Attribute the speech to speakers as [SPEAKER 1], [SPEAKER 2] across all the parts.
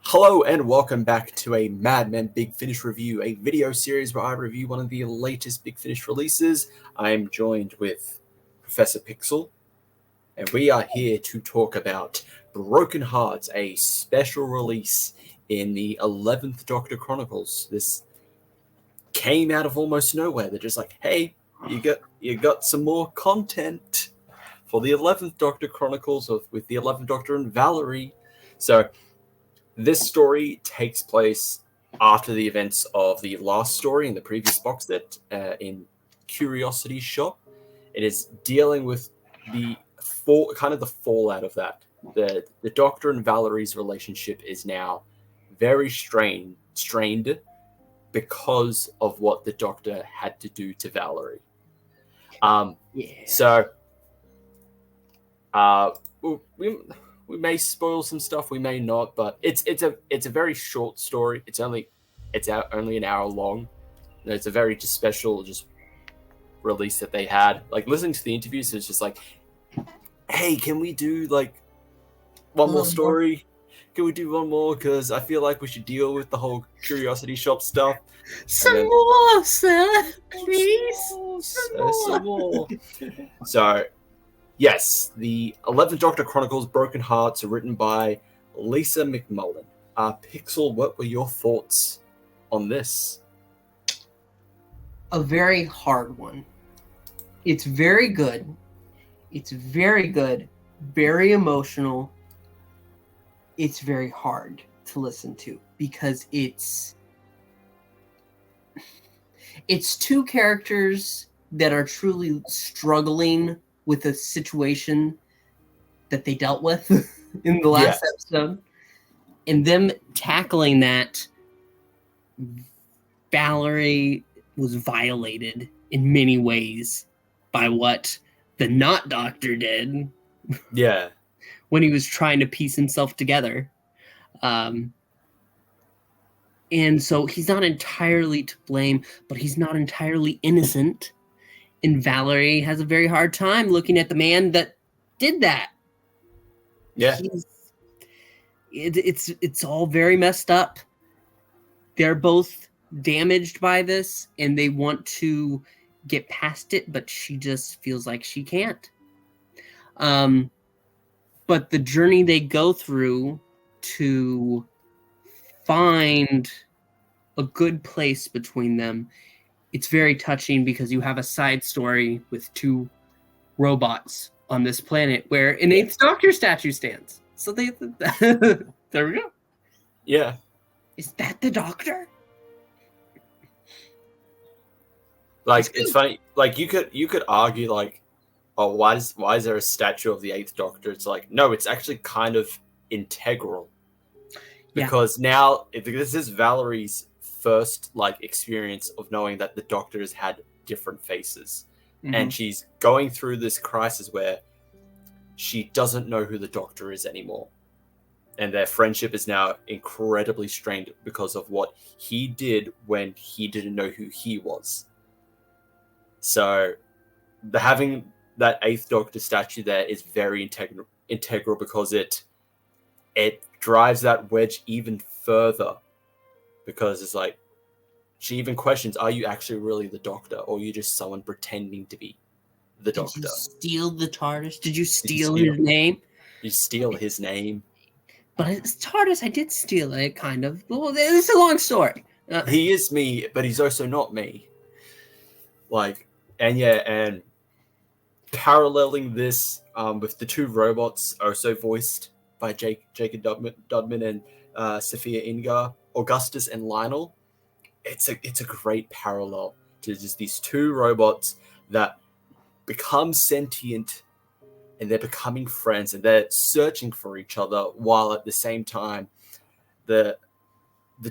[SPEAKER 1] Hello and welcome back to a Mad Men Big Finish review, a video series where I review one of the latest Big Finish releases. I am joined with Professor Pixel, and we are here to talk about Broken Hearts, a special release in the 11th Doctor Chronicles. This came out of almost nowhere. They're just like, hey, you got some more content for the 11th Doctor Chronicles with the 11th Doctor and Valerie. So this story takes place after the events of the last story in the previous box set in Curiosity Shop. It is dealing with the fallout of that. The Doctor and Valerie's relationship is now very strained because of what the Doctor had to do to Valerie. We may spoil some stuff, we may not, but it's a very short story. It's only an hour long. It's a very special release that they had. Like, listening to the interviews, it's just like, hey, can we do like one more story? Can we do one more? Because I feel like we should deal with the whole Curiosity Shop stuff.
[SPEAKER 2] Some more, sir, please.
[SPEAKER 1] Some more. So, yes, the 11th Doctor Chronicles Broken Hearts are written by Lisa McMullen. Pixel, what were your thoughts on this?
[SPEAKER 2] A very hard one. It's very good. It's very good. Very emotional. It's very hard to listen to because it's two characters that are truly struggling with a situation that they dealt with in the last episode, and them tackling that. Valerie was violated in many ways by what the not Doctor did.
[SPEAKER 1] Yeah.
[SPEAKER 2] When he was trying to piece himself together. And so he's not entirely to blame, but he's not entirely innocent. And Valerie has a very hard time looking at the man that did that.
[SPEAKER 1] Yeah.
[SPEAKER 2] It's all very messed up. They're both damaged by this, and they want to get past it, but she just feels like she can't. But the journey they go through to find a good place between them, it's very touching because you have a side story with two robots on this planet where an 8th Doctor statue stands. So there we go.
[SPEAKER 1] Yeah.
[SPEAKER 2] Is that the Doctor?
[SPEAKER 1] Like, it's funny. Like, you could argue, like, oh, why is there a statue of the 8th Doctor? It's like, no, it's actually kind of integral. Because now, this is Valerie's first, like, experience of knowing that the Doctor has had different faces. Mm-hmm. And she's going through this crisis where she doesn't know who the Doctor is anymore. And their friendship is now incredibly strained because of what he did when he didn't know who he was. So, having that 8th Doctor statue there is very integral because it drives that wedge even further. Because it's like, she even questions, are you actually really the Doctor, or are you just someone pretending to be the Doctor?
[SPEAKER 2] Did you steal the TARDIS? Did you steal his name?
[SPEAKER 1] You steal his name?
[SPEAKER 2] But it's TARDIS, I did steal it, kind of. Well, it's a long story.
[SPEAKER 1] He is me, but he's also not me. Like, and paralleling this with the two robots also voiced by Jacob Dudman and Sophia Ingar, Augustus and Lionel. It's a great parallel to just these two robots that become sentient, and they're becoming friends, and they're searching for each other, while at the same time the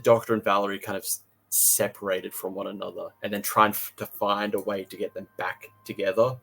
[SPEAKER 1] Doctor and Valerie kind of separated from one another, and then trying to find a way to get them back together,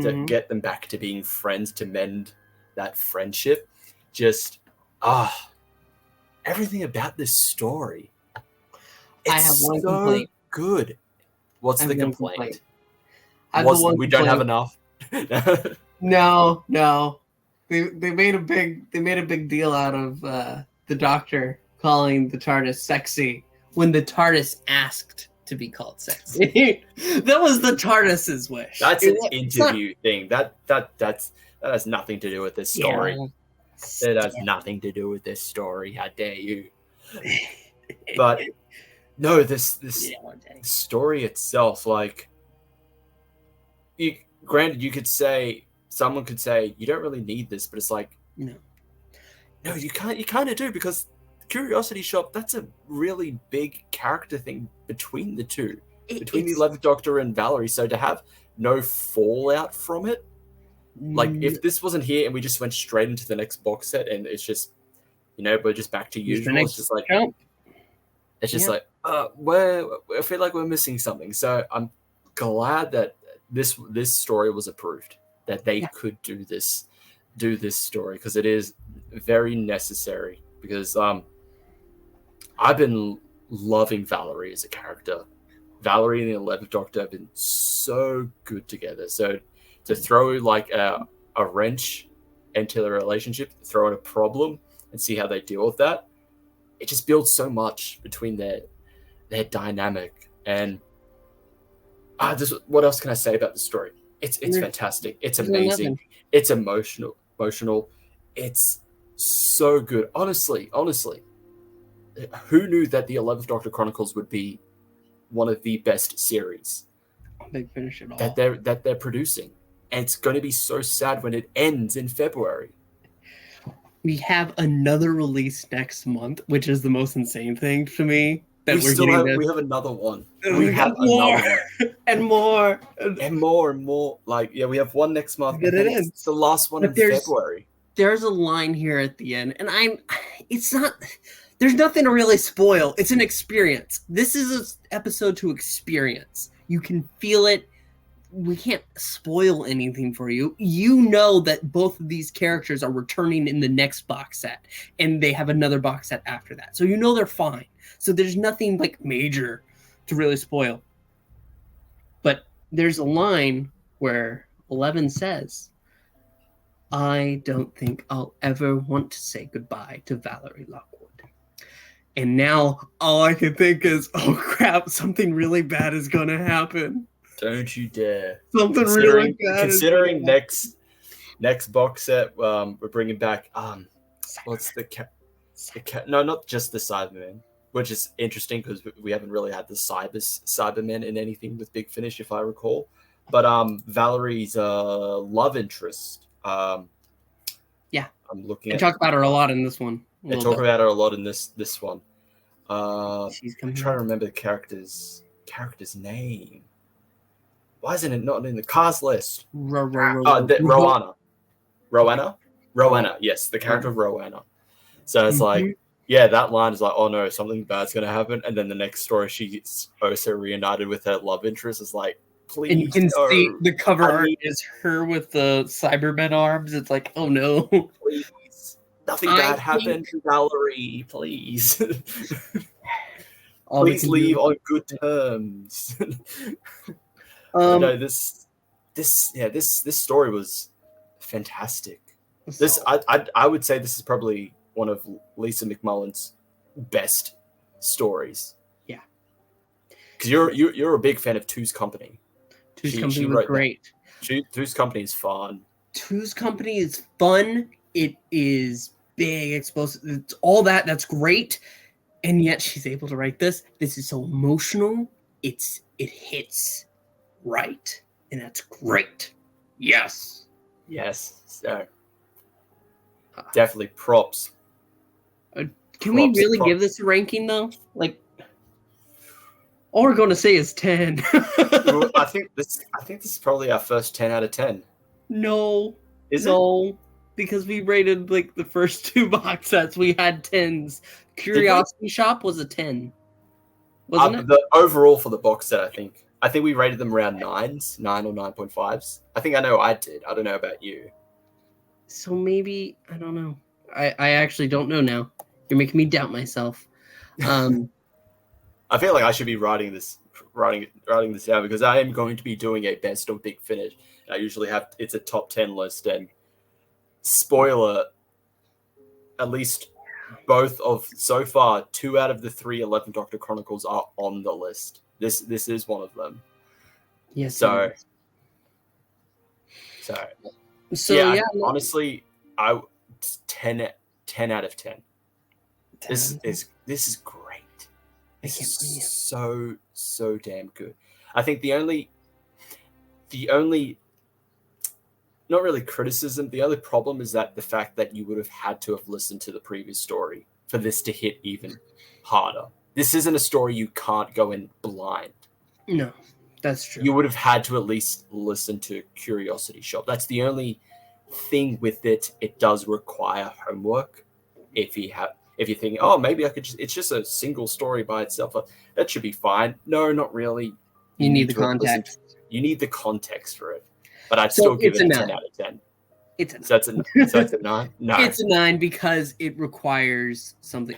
[SPEAKER 1] to get them back to being friends, to mend that friendship. Just everything about this story.
[SPEAKER 2] I have one complaint.
[SPEAKER 1] Good. What's the complaint?
[SPEAKER 2] We
[SPEAKER 1] don't have enough.
[SPEAKER 2] No. They made a big deal out of the Doctor calling the TARDIS sexy when the TARDIS asked to be called sexy. That was the TARDIS's wish.
[SPEAKER 1] That's an interview thing. That has nothing to do with this story. It has nothing to do with this story. How dare you? But no, this story itself, like, granted, someone could say you don't really need this, but it's like, no, you kind of do, because Curiosity Shop, that's a really big character thing between the two, between the 11th Doctor and Valerie. So to have no fallout from it, like, if this wasn't here and we just went straight into the next box set and it's just, we're just back to usual, it's just like, I feel like we're missing something. So I'm glad that this story was approved, that they could do this story, because it is very necessary. Because I've been loving Valerie as a character. Valerie and the 11th Doctor have been so good together. So to throw like a wrench into the relationship, throw in a problem and see how they deal with that, it just builds so much between their dynamic. And what else can I say about the story? It's fantastic. It's amazing. It's emotional. It's so good. Honestly, who knew that the 11th Doctor Chronicles would be one of the best series
[SPEAKER 2] Big Finish at all
[SPEAKER 1] that they're producing? And it's going to be so sad when it ends in February. We
[SPEAKER 2] have another release next month, which is the most insane thing to me.
[SPEAKER 1] We have another one.
[SPEAKER 2] We have more and more
[SPEAKER 1] and more. Like, we have one next month. And it's the last one in February.
[SPEAKER 2] There's a line here at the end, and there's nothing to really spoil. It's an experience. This is an episode to experience. You can feel it. We can't spoil anything for you. You know that both of these characters are returning in the next box set, and they have another box set after that. So they're fine. So there's nothing like major to really spoil. But there's a line where 11 says, "I don't think I'll ever want to say goodbye to Valerie Lockwood." And now all I can think is, oh crap, something really bad is going to happen.
[SPEAKER 1] Don't you dare.
[SPEAKER 2] Something really bad.
[SPEAKER 1] Considering next box set, we're bringing back, what's no, not just the Cybermen, which is interesting because we haven't really had the Cybermen in anything with Big Finish, if I recall. But Valerie's love interest. I'm looking.
[SPEAKER 2] They talk about her a lot in this one.
[SPEAKER 1] They talk about her a lot in this one. I'm trying to remember the character's name. Why isn't it not in the cast list? Roanna. Yes, the character of Roanna. So it's like, that line is like, oh no, something bad's gonna happen, and then the next story she gets also reunited with her love interest. Is like, please.
[SPEAKER 2] And you can see the cover art is her with the Cybermen arms. It's like, oh no,
[SPEAKER 1] please, nothing bad happened to Valerie. Please, please leave on good terms. No, this story was fantastic. I would say this is probably one of Lisa McMullen's best stories.
[SPEAKER 2] Yeah,
[SPEAKER 1] because you're a big fan of Two's Company.
[SPEAKER 2] Two's Company was great.
[SPEAKER 1] Two's Company is fun.
[SPEAKER 2] Two's Company is fun. It is big, explosive. It's all that. That's great. And yet she's able to write this. This is so emotional. It hits right, and that's great. Yes.
[SPEAKER 1] So definitely props.
[SPEAKER 2] Can we really give this a ranking though? Like, all we're going to say is 10.
[SPEAKER 1] I think this is probably our first 10 out of 10.
[SPEAKER 2] No, because we rated like the first two box sets. We had 10s. Curiosity Shop was a 10, wasn't it?
[SPEAKER 1] The overall for the box set, I think we rated them around 9 or 9.5s. I know I did. I don't know about you.
[SPEAKER 2] So maybe, I don't know. I actually don't know now. You're making me doubt myself.
[SPEAKER 1] I feel like I should be writing this down, because I am going to be doing a best of Big Finish, I usually have it's a top 10 list, and spoiler, at least both of so far 2 out of the 3 11th Doctor Chronicles are on the list. This is one of them.
[SPEAKER 2] Yes.
[SPEAKER 1] So yeah. Honestly, 10 out of 10. This is great. This is so damn good. I think the only not really criticism, the only problem is that the fact that you would have had to have listened to the previous story for this to hit even harder. This isn't a story you can't go in blind.
[SPEAKER 2] No, that's true.
[SPEAKER 1] You would have had to at least listen to Curiosity Shop. That's the only thing with it. It does require homework. If you're thinking, oh, maybe I could it's just a single story by itself, that should be fine. No, not really.
[SPEAKER 2] You need the context.
[SPEAKER 1] You need the context for it. But I'd still give it a 10 out of 10.
[SPEAKER 2] It's a 9.
[SPEAKER 1] So it's a 9? No.
[SPEAKER 2] It's a 9 because it requires something.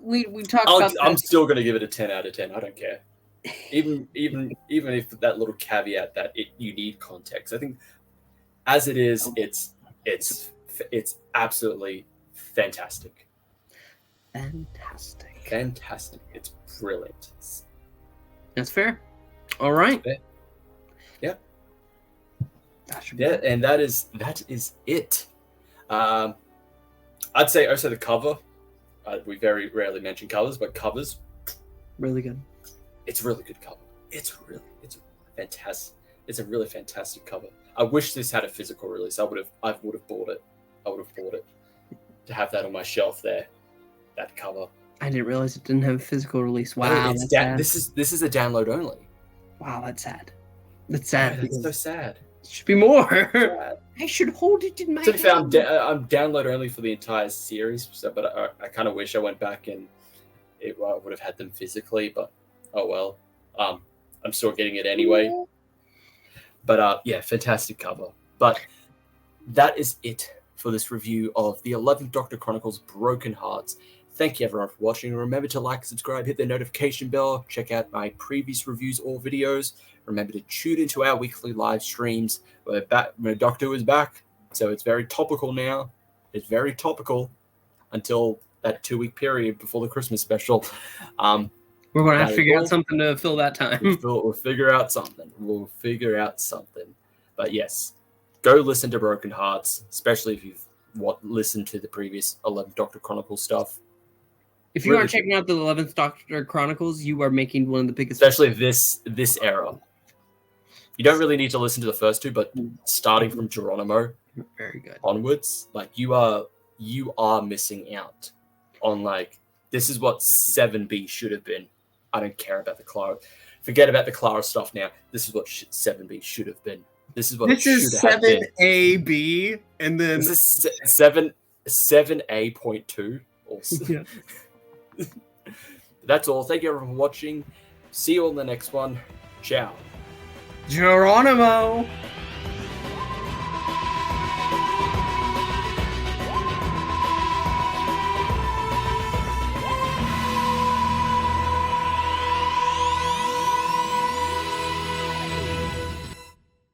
[SPEAKER 2] We talked about
[SPEAKER 1] I'm still going to give it a 10 out of 10. I don't care. Even if that little caveat that you need context. I think as it is, it's absolutely fantastic. Fantastic. It's brilliant.
[SPEAKER 2] That's fair. All right.
[SPEAKER 1] Yeah. Yeah, and that is it. I'd say also the cover. We very rarely mention covers, but covers
[SPEAKER 2] really good.
[SPEAKER 1] It's a really good cover. It's fantastic. It's a really fantastic cover. I wish this had a physical release. I would have bought it. To have that on my shelf there. That cover.
[SPEAKER 2] I didn't realize it didn't have a physical release. Wow, that's sad.
[SPEAKER 1] This is a download only.
[SPEAKER 2] Wow, that's sad. That's sad.
[SPEAKER 1] It's so sad.
[SPEAKER 2] It should be more. I should hold it in my hand.
[SPEAKER 1] I'm download only for the entire series, but I kind of wish I went back and I would have had them physically, but oh well. I'm still getting it anyway. But yeah, fantastic cover. But that is it for this review of the 11th Doctor Chronicles Broken Hearts. Thank you everyone for watching. Remember to like, subscribe, hit the notification bell, check out my previous reviews or videos. Remember to tune into our weekly live streams. We're back. Doctor is back, so it's very topical now. It's very topical until that 2-week period before the Christmas special.
[SPEAKER 2] We're going to have to figure out something to fill that time.
[SPEAKER 1] We'll figure out something. But yes, go listen to Broken Hearts, especially if you've listened to the previous 11th Doctor Chronicles stuff.
[SPEAKER 2] If you aren't checking out the 11th Doctor Chronicles, you are making one of the biggest...
[SPEAKER 1] Especially this era. You don't really need to listen to the first two, but starting from Geronimo
[SPEAKER 2] very good
[SPEAKER 1] onwards, like you are missing out on this is what 7B should have been. I don't care about the Clara. Forget about the Clara stuff now. This is what 7B should have been. This is what it should have been.
[SPEAKER 2] This is 7AB, and then...
[SPEAKER 1] This is 7A.2 also. Yeah. That's all. Thank you everyone for watching. See you on the next one. Ciao.
[SPEAKER 2] Geronimo!